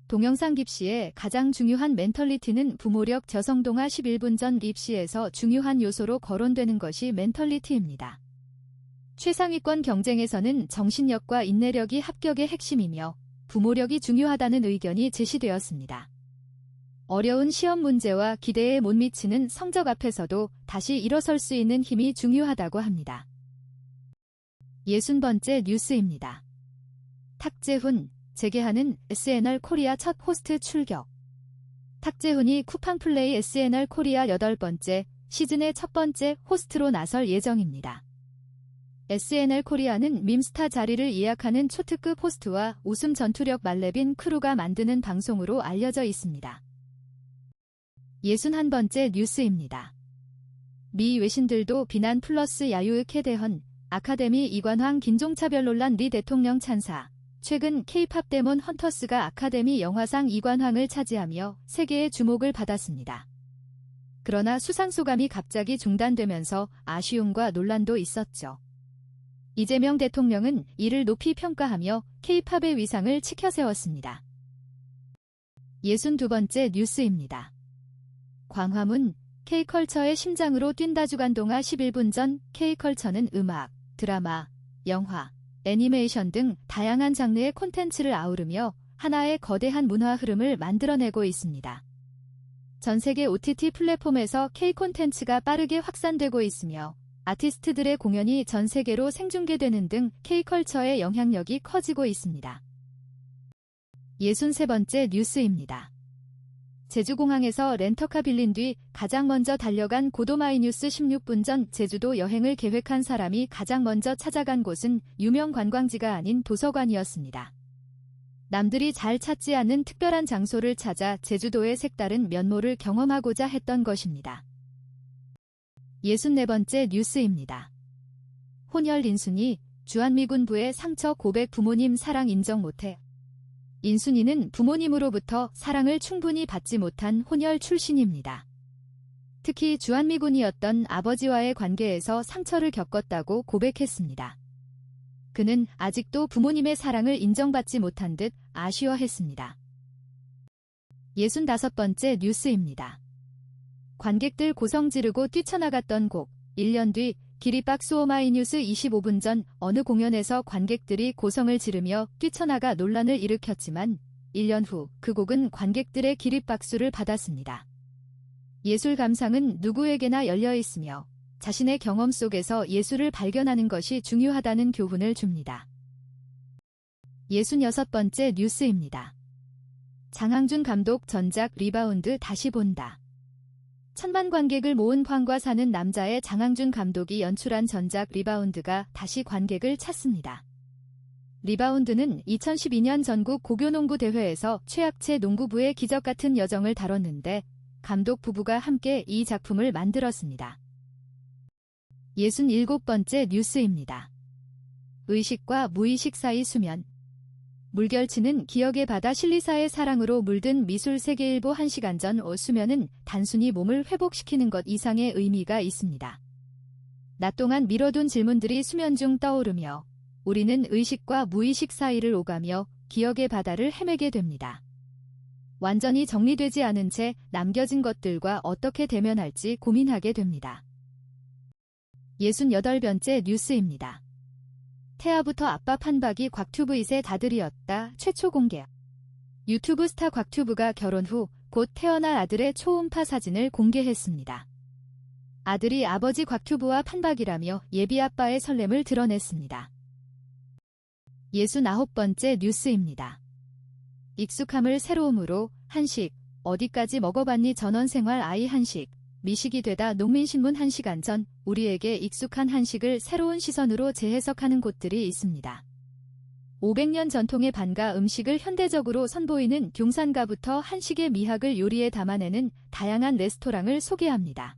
[SPEAKER 1] 동영상 깁시의 가장 중요한 멘털리티는 부모력 저성동화 11분 전 깁시에서 중요한 요소로 거론되는 것이 멘털리티입니다. 최상위권 경쟁에서는 정신력과 인내력이 합격의 핵심이며 부모력이 중요하다는 의견이 제시되었습니다. 어려운 시험 문제와 기대에 못 미치는 성적 앞에서도 다시 일어설 수 있는 힘이 중요하다고 합니다. 60번째 뉴스입니다. 탁재훈, 재개하는 SNL 코리아 첫 호스트 출격. 탁재훈이 쿠팡플레이 SNL 코리아 8번째 시즌의 첫 번째 호스트로 나설 예정입니다. SNL 코리아는 밈스타 자리를 예약하는 초특급 호스트와 웃음 전투력 말레빈 크루가 만드는 방송으로 알려져 있습니다. 61번째 뉴스입니다. 미 외신들도 비난 플러스 야유의 캐대헌, 아카데미 이관왕 긴종차별 논란 리 대통령 찬사. 최근 K-팝 데몬 헌터스가 아카데미 영화상 이관왕을 차지하며 세계의 주목을 받았습니다. 그러나 수상 소감이 갑자기 중단되면서 아쉬움과 논란도 있었죠. 이재명 대통령은 이를 높이 평가하며 K-팝의 위상을 치켜세웠습니다. 62번째 뉴스입니다. 광화문, K컬처의 심장으로 뛴다 주간동화 11분 전 K컬처는 음악, 드라마, 영화, 애니메이션 등 다양한 장르의 콘텐츠를 아우르며 하나의 거대한 문화 흐름을 만들어내고 있습니다. 전 세계 OTT 플랫폼에서 K-콘텐츠가 빠르게 확산되고 있으며 아티스트들의 공연이 전 세계로 생중계되는 등 K컬처의 영향력이 커지고 있습니다. 63번째 뉴스입니다. 제주공항에서 렌터카 빌린 뒤 가장 먼저 달려간 고도마이뉴스 16분 전 제주도 여행을 계획한 사람이 가장 먼저 찾아간 곳은 유명 관광지가 아닌 도서관이었습니다. 남들이 잘 찾지 않는 특별한 장소를 찾아 제주도의 색다른 면모를 경험하고자 했던 것입니다. 64번째 뉴스입니다. 혼혈 인순이 주한미군부의 상처 고백 부모님 사랑 인정 못해. 인순이는 부모님으로부터 사랑을 충분히 받지 못한 혼혈 출신입니다. 특히 주한미군이었던 아버지와의 관계에서 상처를 겪었다고 고백했습니다. 그는 아직도 부모님의 사랑을 인정받지 못한 듯 아쉬워했습니다. 65번째 뉴스입니다. 관객들 고성 지르고 뛰쳐나갔던 곡, 1년 뒤 기립박스 오마이뉴스 25분 전 어느 공연에서 관객들이 고성을 지르며 뛰쳐나가 논란을 일으켰지만 1년 후 그 곡은 관객들의 기립박수를 받았습니다. 예술 감상은 누구에게나 열려 있으며 자신의 경험 속에서 예술을 발견하는 것이 중요하다는 교훈을 줍니다. 66번째 뉴스입니다. 장항준 감독 전작 리바운드 다시 본다. 천만 관객을 모은 황과 사는 남자의 장항준 감독이 연출한 전작 리바운드가 다시 관객을 찾습니다. 리바운드는 2012년 전국 고교농구 대회에서 최약체 농구부의 기적같은 여정을 다뤘는데 감독 부부가 함께 이 작품을 만들었습니다. 67번째 뉴스입니다. 의식과 무의식 사이 수면. 물결치는 기억의 바다 실리사의 사랑으로 물든 미술 세계일보 1시간 전 수면은 단순히 몸을 회복시키는 것 이상의 의미가 있습니다. 낮 동안 미뤄둔 질문들이 수면 중 떠오르며 우리는 의식과 무의식 사이를 오가며 기억의 바다를 헤매게 됩니다. 완전히 정리되지 않은 채 남겨진 것들과 어떻게 대면할지 고민하게 됩니다. 68번째 뉴스입니다. 태아부터 아빠 판박이 곽튜브잇의 다들이었다. 최초 공개. 유튜브 스타 곽튜브가 결혼 후 곧 태어날 아들의 초음파 사진을 공개했습니다. 아들이 아버지 곽튜브와 판박이라며 예비 아빠의 설렘을 드러냈습니다. 69번째 뉴스입니다. 익숙함을 새로움으로 한식, 어디까지 먹어봤니 전원생활 아이 한식, 미식이 되다 농민신문 1시간 전 우리에게 익숙한 한식을 새로운 시선으로 재해석하는 곳들이 있습니다. 500년 전통의 반가 음식을 현대적으로 선보이는 경산가부터 한식의 미학을 요리에 담아내는 다양한 레스토랑을 소개합니다.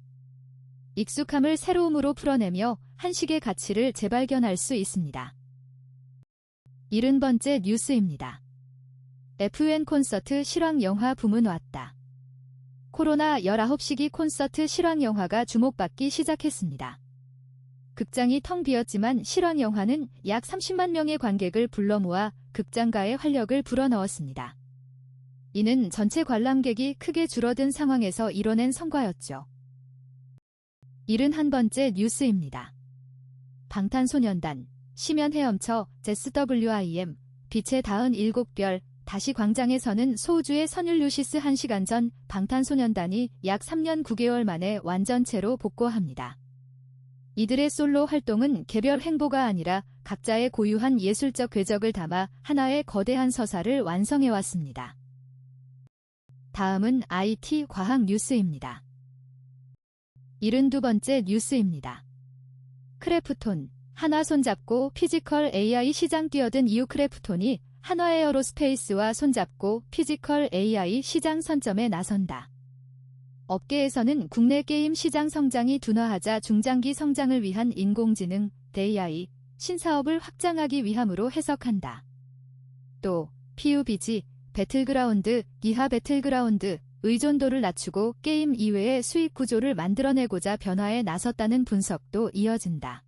[SPEAKER 1] 익숙함을 새로움으로 풀어내며 한식의 가치를 재발견할 수 있습니다. 70번째 뉴스입니다. FN 콘서트 실황영화 부문 왔다. 코로나 19시기 콘서트 실황영화가 주목받기 시작했습니다. 극장이 텅 비었지만 실황영화는 약 30만 명의 관객을 불러 모아 극장가의 활력을 불어넣었습니다. 이는 전체 관람객이 크게 줄어든 상황에서 이뤄낸 성과였죠. 71번째 뉴스입니다. 방탄소년단, 심연 헤엄쳐, SWIM, 빛의 닿은 7별, 다시 광장에서는 소우주의 선율 루시스 1시간 전 방탄소년단이 약 3년 9개월 만에 완전체로 복구합니다. 이들의 솔로 활동은 개별 행보가 아니라 각자의 고유한 예술적 궤적을 담아 하나의 거대한 서사를 완성해왔습니다. 다음은 IT 과학 뉴스입니다. 72번째 뉴스입니다. 크래프톤, 한화 손잡고 피지컬 AI 시장 뛰어든 이후 크래프톤이 한화에어로스페이스와 손잡고 피지컬 AI 시장 선점에 나선다. 업계에서는 국내 게임 시장 성장이 둔화하자 중장기 성장을 위한 인공지능, AI, 신사업을 확장하기 위함으로 해석한다. 또 PUBG, 배틀그라운드, 기하 배틀그라운드, 의존도를 낮추고 게임 이외의 수익 구조를 만들어내고자 변화에 나섰다는 분석도 이어진다.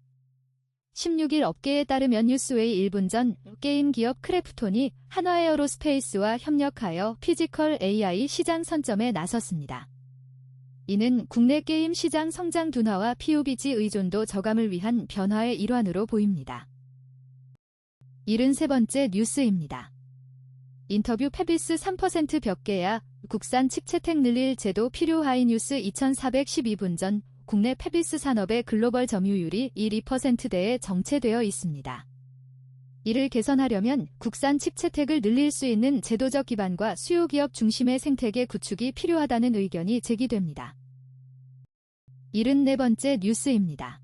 [SPEAKER 1] 16일 업계에 따르면 뉴스웨이 1분 전 게임 기업 크래프톤이 한화에어로스페이스와 협력하여 피지컬 AI 시장 선점에 나섰습니다. 이는 국내 게임 시장 성장 둔화와 PUBG 의존도 저감을 위한 변화의 일환으로 보입니다. 73번째 뉴스입니다. 인터뷰 페비스 3% 벽계야 국산 칙채택 늘릴 제도 필요하이 뉴스 2412분 전 국내 페비스 산업의 글로벌 점유율이 2%대에 정체되어 있습니다. 이를 개선하려면 국산 칙채택을 늘릴 수 있는 제도적 기반과 수요 기업 중심의 생태계 구축이 필요하다는 의견이 제기됩니다. 74번째 뉴스입니다.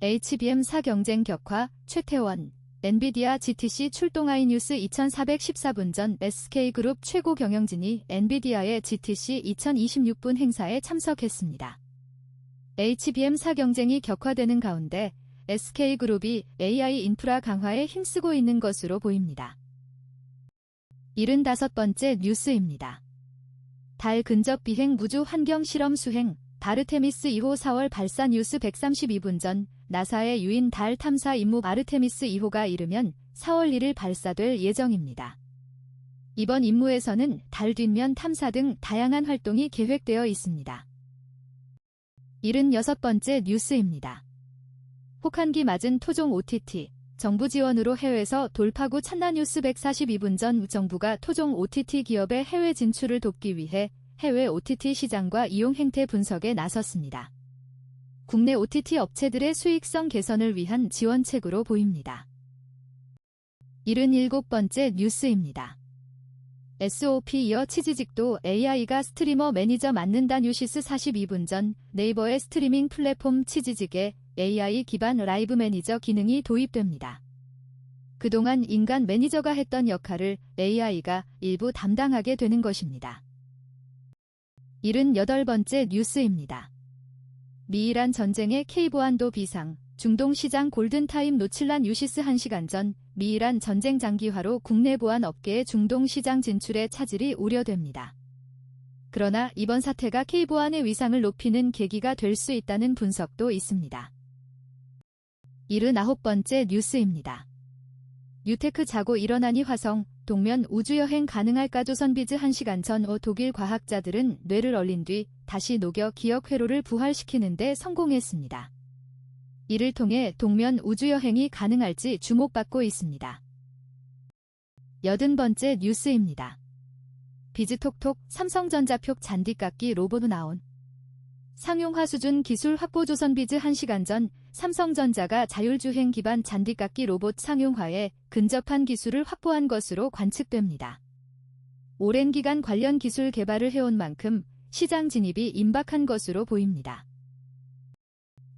[SPEAKER 1] HBM4 경쟁 격화, 최태원, 엔비디아 GTC 출동하이 뉴스 2414분 전 SK그룹 최고 경영진이 엔비디아의 GTC 2026분 행사에 참석했습니다. HBM4 경쟁이 격화되는 가운데 SK그룹이 AI 인프라 강화에 힘쓰고 있는 것으로 보입니다. 75번째 뉴스입니다. 달 근접 비행 우주 환경 실험 수행, 아르테미스 2호 4월 발사 뉴스 132분 전 나사의 유인 달 탐사 임무 아르테미스 2호가 이르면 4월 1일 발사될 예정입니다. 이번 임무에서는 달 뒷면 탐사 등 다양한 활동이 계획되어 있습니다. 76번째 뉴스입니다. 혹한기 맞은 토종 OTT, 정부 지원으로 해외에서 돌파구 첫나 뉴스 142분 전 정부가 토종 OTT 기업의 해외 진출을 돕기 위해 해외 OTT 시장과 이용 행태 분석에 나섰습니다. 국내 OTT 업체들의 수익성 개선을 위한 지원책으로 보입니다. 77번째 뉴스입니다. SOP 이어 치지직도 AI가 스트리머 매니저 맡는다 뉴시스 42분 전 네이버의 스트리밍 플랫폼 치지직에 AI 기반 라이브 매니저 기능이 도입됩니다. 그동안 인간 매니저가 했던 역할을 AI가 일부 담당하게 되는 것입니다. 78번째 뉴스입니다. 미이란 전쟁의 K보안도 비상, 중동시장 골든타임 놓칠란 유시스 1시간 전 미이란 전쟁 장기화로 국내 보안 업계의 중동시장 진출에 차질이 우려됩니다. 그러나 이번 사태가 K보안의 위상을 높이는 계기가 될 수 있다는 분석도 있습니다. 79번째 뉴스입니다. 뉴테크 자고 일어나니 화성, 동면 우주여행 가능할까 조선비즈 1시간 전 독일 과학자들은 뇌를 얼린 뒤 다시 녹여 기억 회로를 부활시키는 데 성공했습니다. 이를 통해 동면 우주여행이 가능할지 주목받고 있습니다. 80번째 뉴스입니다. 비즈톡톡 삼성전자표 잔디깎기 로봇 나온. 상용화 수준 기술 확보 조선비즈 1시간 전 삼성전자가 자율주행 기반 잔디깎기 로봇 상용화에 근접한 기술을 확보한 것으로 관측됩니다. 오랜 기간 관련 기술 개발을 해온 만큼 시장 진입이 임박한 것으로 보입니다.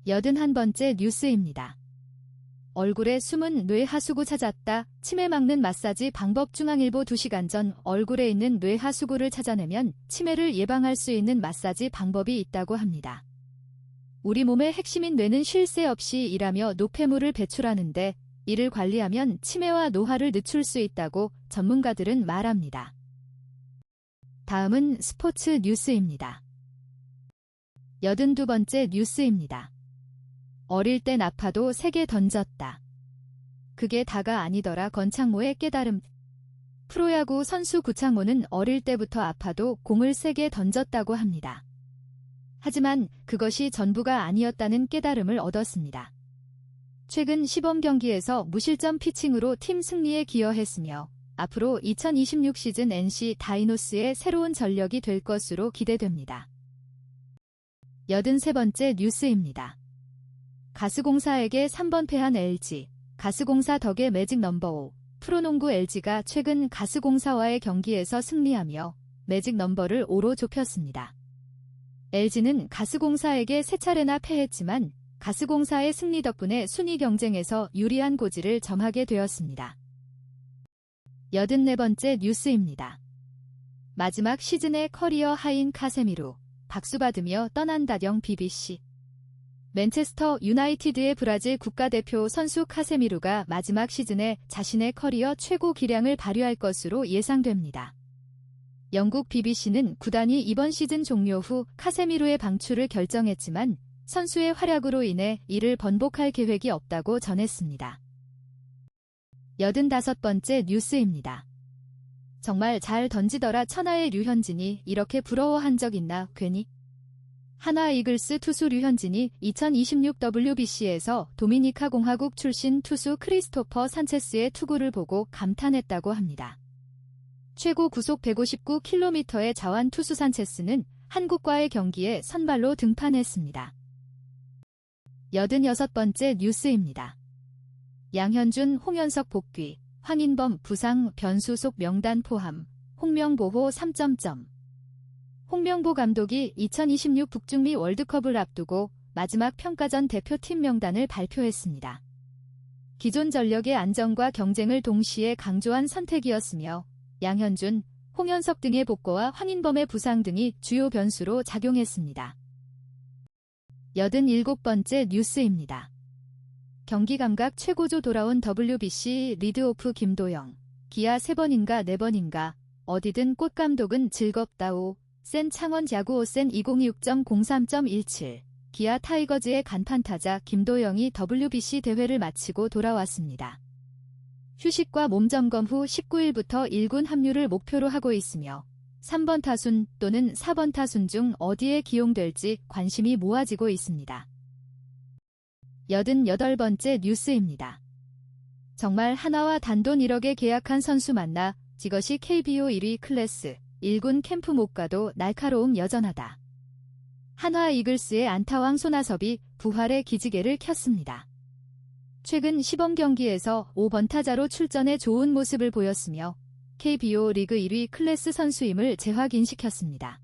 [SPEAKER 1] 81번째 뉴스입니다. 얼굴에 숨은 뇌 하수구 찾았다. 치매 막는 마사지 방법. 중앙일보 2시간 전 얼굴에 있는 뇌 하수구를 찾아내면 치매를 예방할 수 있는 마사지 방법이 있다고 합니다. 우리 몸의 핵심인 뇌는 쉴 새 없이 일하며 노폐물을 배출하는데 이를 관리하면 치매와 노화를 늦출 수 있다고 전문가들은 말합니다. 다음은 스포츠 뉴스입니다. 82번째 뉴스입니다. 어릴 땐 아파도 3개 던졌다. 그게 다가 아니더라. 건창모의 깨달음. 프로야구 선수 구창모는 어릴 때부터 아파도 공을 3개 던졌다고 합니다. 하지만 그것이 전부가 아니었다는 깨달음을 얻었습니다. 최근 시범 경기에서 무실점 피칭으로 팀 승리에 기여했으며 앞으로 2026 시즌 NC 다이노스의 새로운 전력이 될 것으로 기대됩니다. 83번째 뉴스입니다. 가스공사에게 3번 패한 LG, 가스공사 덕에 매직 넘버 5, 프로농구 LG가 최근 가스공사와의 경기에서 승리하며 매직 넘버를 5로 좁혔습니다. LG는 가스공사에게 3차례나 패했지만 가스공사의 승리 덕분에 순위 경쟁에서 유리한 고지를 점하게 되었습니다. 84번째 뉴스입니다. 마지막 시즌의 커리어 하인 카세미루, 박수받으며 떠난다령 BBC. 맨체스터 유나이티드의 브라질 국가대표 선수 카세미루가 마지막 시즌에 자신의 커리어 최고 기량을 발휘할 것으로 예상됩니다. 영국 BBC는 구단이 이번 시즌 종료 후 카세미루의 방출을 결정했지만 선수의 활약으로 인해 이를 번복할 계획이 없다고 전했습니다. 85번째 뉴스입니다. 정말 잘 던지더라. 천하의 류현진이 이렇게 부러워한 적 있나. 괜히? 하나 이글스 투수 류현진이 2026 WBC에서 도미니카 공화국 출신 투수 크리스토퍼 산체스의 투구를 보고 감탄했다고 합니다. 최고 구속 159km의 자완 투수 산체스는 한국과의 경기에 선발로 등판했습니다. 86번째 뉴스입니다. 양현준, 홍현석 복귀, 황인범 부상 변수 속 명단 포함, 홍명보호 3점. 홍명보 감독이 2026 북중미 월드컵을 앞두고 마지막 평가전 대표팀 명단을 발표했습니다. 기존 전력의 안정과 경쟁을 동시에 강조한 선택이었으며 양현준, 홍현석 등의 복구와 황인범의 부상 등이 주요 변수로 작용했습니다. 87번째 뉴스입니다. 경기 감각 최고조 돌아온 WBC 리드오프 김도영. 기아 3번인가 4번인가 어디든 꽃감독은 즐겁다오. 센 창원 야구 센 2026.03.17. 기아 타이거즈의 간판 타자 김도영이 WBC 대회를 마치고 돌아왔습니다. 휴식과 몸 점검 후 19일부터 1군 합류를 목표로 하고 있으며 3번 타순 또는 4번 타순 중 어디에 기용될지 관심이 모아지고 있습니다. 88번째 뉴스입니다. 정말 하나와 단돈 1억에 계약한 선수 만나 이것이 KBO 1위 클래스 1군 캠프 못 가도 날카로움 여전하다. 한화 이글스의 안타왕 손아섭이 부활의 기지개를 켰습니다. 최근 시범 경기에서 5번 타자로 출전해 좋은 모습을 보였으며 KBO 리그 1위 클래스 선수임을 재확인시켰습니다.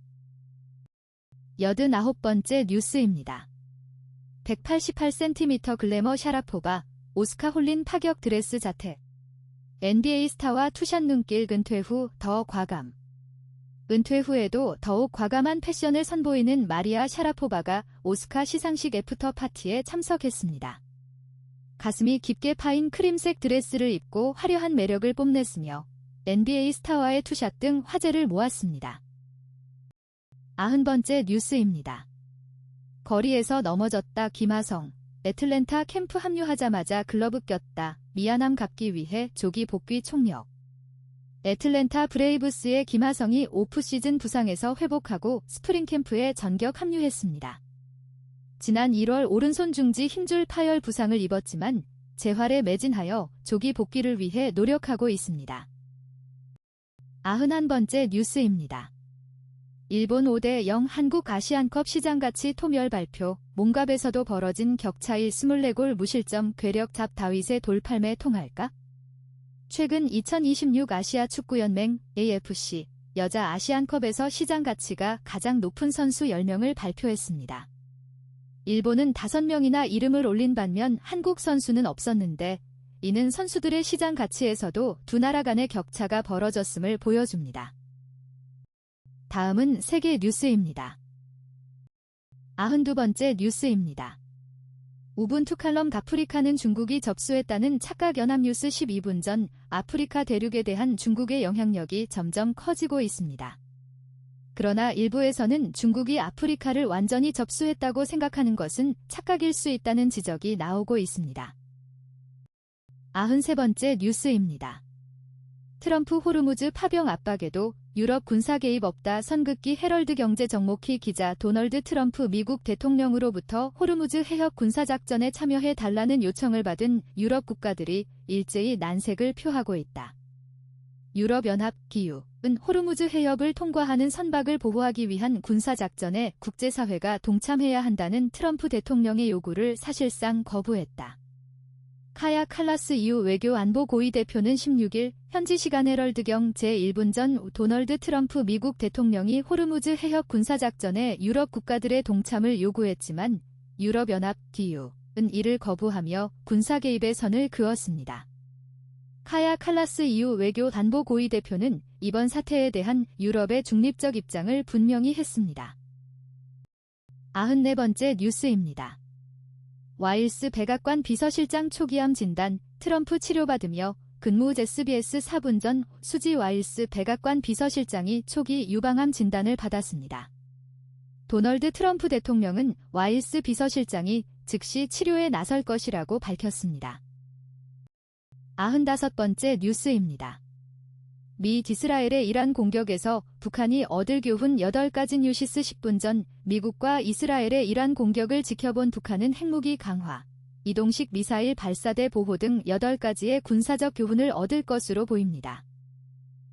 [SPEAKER 1] 89번째 뉴스입니다. 188cm 글래머 샤라포바, 오스카 홀린 파격 드레스 자택. NBA 스타와 투샷 눈길. 은퇴 후 더 과감. 은퇴 후에도 더욱 과감한 패션을 선보이는 마리아 샤라포바가 오스카 시상식 애프터 파티에 참석했습니다. 가슴이 깊게 파인 크림색 드레스를 입고 화려한 매력을 뽐냈으며 NBA 스타와의 투샷 등 화제를 모았습니다. 90번째 뉴스입니다. 거리에서 넘어졌다. 김하성. 애틀랜타 캠프 합류하자마자 글러브 꼈다. 미안함 갚기 위해 조기 복귀 총력. 애틀랜타 브레이브스의 김하성이 오프시즌 부상에서 회복하고 스프링 캠프에 전격 합류했습니다. 지난 1월 오른손 중지 힘줄 파열 부상을 입었지만 재활에 매진하여 조기 복귀를 위해 노력하고 있습니다. 91번째 뉴스입니다. 일본 5대0 한국 아시안컵 시장가치 토멸 발표. 몸값에서도 벌어진 격차일 24골 무실점 괴력 잡 다윗의 돌팔매 통할까? 최근 2026 아시아 축구연맹 AFC 여자 아시안컵에서 시장 가치가 가장 높은 선수 10명을 발표했습니다. 일본은 5명이나 이름을 올린 반면 한국 선수는 없었는데 이는 선수들의 시장 가치에서도 두 나라 간의 격차가 벌어졌음을 보여줍니다. 다음은 세계 뉴스입니다. 92번째 뉴스입니다. 우분투 칼럼 아프리카는 중국이 접수했다는 착각 연합뉴스 12분 전 아프리카 대륙에 대한 중국의 영향력이 점점 커지고 있습니다. 그러나 일부에서는 중국이 아프리카를 완전히 접수했다고 생각하는 것은 착각일 수 있다는 지적이 나오고 있습니다. 93번째 뉴스입니다. 트럼프 호르무즈 파병 압박에도 유럽 군사 개입 없다. 선긋기 헤럴드 경제 정목희 기자. 도널드 트럼프 미국 대통령으로부터 호르무즈 해협 군사작전에 참여해 달라는 요청을 받은 유럽 국가들이 일제히 난색을 표하고 있다. 유럽연합 EU는 호르무즈 해협을 통과하는 선박을 보호하기 위한 군사작전에 국제사회가 동참해야 한다는 트럼프 대통령의 요구를 사실상 거부했다. 카야 칼라스 EU 외교안보 고위 대표는 16일 현지 시간 헤럴드경 제1분 전 도널드 트럼프 미국 대통령이 호르무즈 해협 군사작전에 유럽 국가들의 동참을 요구했지만 유럽연합 EU는 이를 거부하며 군사 개입의 선을 그었습니다. 카야 칼라스 EU 외교안보 고위 대표는 이번 사태에 대한 유럽의 중립적 입장을 분명히 했습니다. 94번째 뉴스입니다. 와일스 백악관 비서실장 초기암 진단, 트럼프 치료받으며 근무. SBS 4분 전 수지 와일스 백악관 비서실장이 초기 유방암 진단을 받았습니다. 도널드 트럼프 대통령은 와일스 비서실장이 즉시 치료에 나설 것이라고 밝혔습니다. 95번째 뉴스입니다. 미 이스라엘의 이란 공격에서 북한이 얻을 교훈. 8가지 뉴시스 10분 전 미국과 이스라엘의 이란 공격을 지켜본 북한은 핵무기 강화, 이동식 미사일 발사대 보호 등 8가지의 군사적 교훈을 얻을 것으로 보입니다.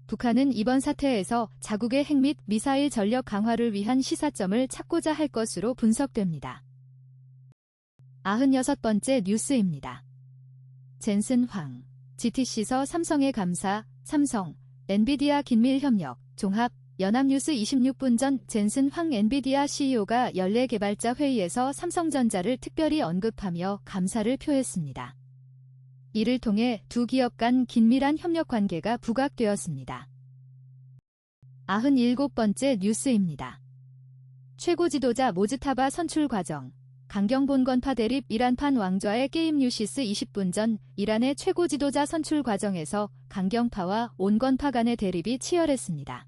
[SPEAKER 1] 북한은 이번 사태에서 자국의 핵 및 미사일 전력 강화를 위한 시사점을 찾고자 할 것으로 분석됩니다. 96번째 뉴스입니다. 젠슨 황, GTC서 삼성의 감사. 삼성, 엔비디아 긴밀 협력, 종합, 연합뉴스 26분 전 젠슨 황 엔비디아 CEO가 연례 개발자 회의에서 삼성전자를 특별히 언급하며 감사를 표했습니다. 이를 통해 두 기업 간 긴밀한 협력 관계가 부각되었습니다. 97번째 뉴스입니다. 최고 지도자 모즈타바 선출 과정, 강경본건파 대립. 이란판 왕좌의 게임. 뉴시스 20분 전 이란의 최고 지도자 선출 과정에서 강경파와 온건파 간의 대립이 치열했습니다.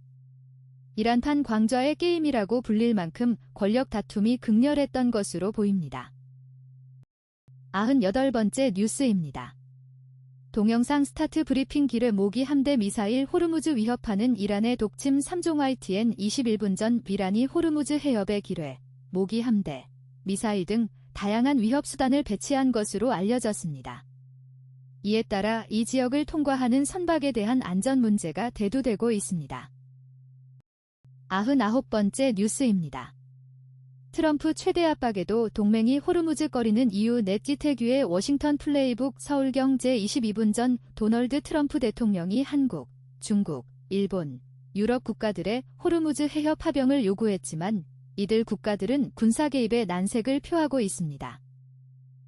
[SPEAKER 1] 이란판 왕좌의 게임이라고 불릴 만큼 권력 다툼이 극렬했던 것으로 보입니다. 98번째 뉴스입니다. 동영상 스타트 브리핑. 기르 모기 함대 미사일. 호르무즈 위협하는 이란의 독침 3종. YTN 21분 전 이란이 호르무즈 해협에 기뢰, 모기 함대, 미사일 등 다양한 위협 수단을 배치한 것으로 알려졌습니다. 이에 따라 이 지역을 통과하는 선박에 대한 안전 문제가 대두되고 있습니다. 99번째 뉴스입니다. 트럼프 최대 압박에도 동맹이 호르무즈거리는 이유. 넷지태규의 워싱턴 플레이북. 서울경 제22분 전 도널드 트럼프 대통령이 한국, 중국, 일본, 유럽 국가들의 호르무즈 해협 파병을 요구했지만 이들 국가들은 군사 개입에 난색을 표하고 있습니다.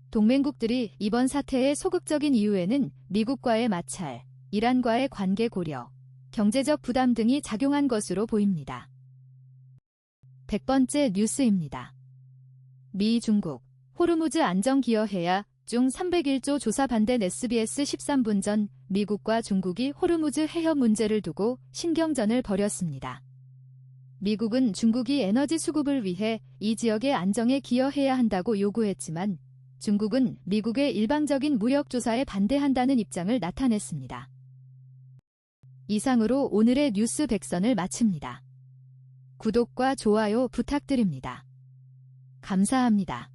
[SPEAKER 1] 동맹국들이 이번 사태의 소극적인 이유에는 미국과의 마찰, 이란과의 관계 고려, 경제적 부담 등이 작용한 것으로 보입니다. 100번째 뉴스입니다. 미 중국, 호르무즈 안정 기여해야 중 301조 조사 반대. SBS 13분 전 미국과 중국이 호르무즈 해협 문제를 두고 신경전을 벌였습니다. 미국은 중국이 에너지 수급을 위해 이 지역의 안정에 기여해야 한다고 요구했지만 중국은 미국의 일방적인 무역 조사에 반대한다는 입장을 나타냈습니다. 이상으로 오늘의 뉴스 100선을 마칩니다. 구독과 좋아요 부탁드립니다. 감사합니다.